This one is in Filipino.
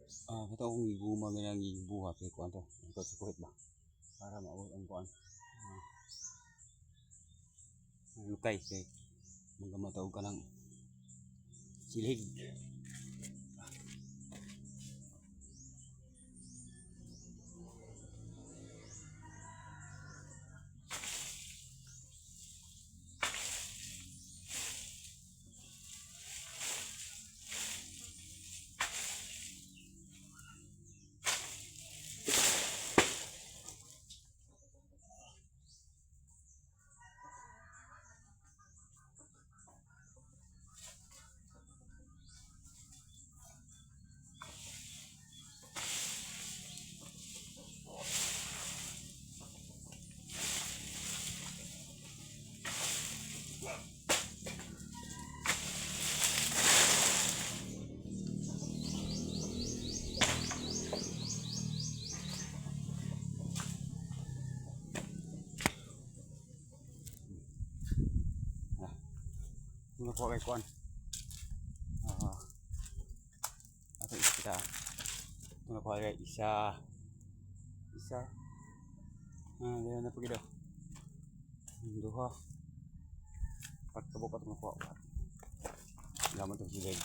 Kata akong gumag na gibuhat kay kuan to. Ito sa kuhit ba? Para maabot ang kuan. Lukay kay magamatawag ka ng silig. Muna ko kay kuan. Ato kita. Muna ko kay isa. Diyan na pagida. Duha. Pagkabok at muna ko. Gaman to silig.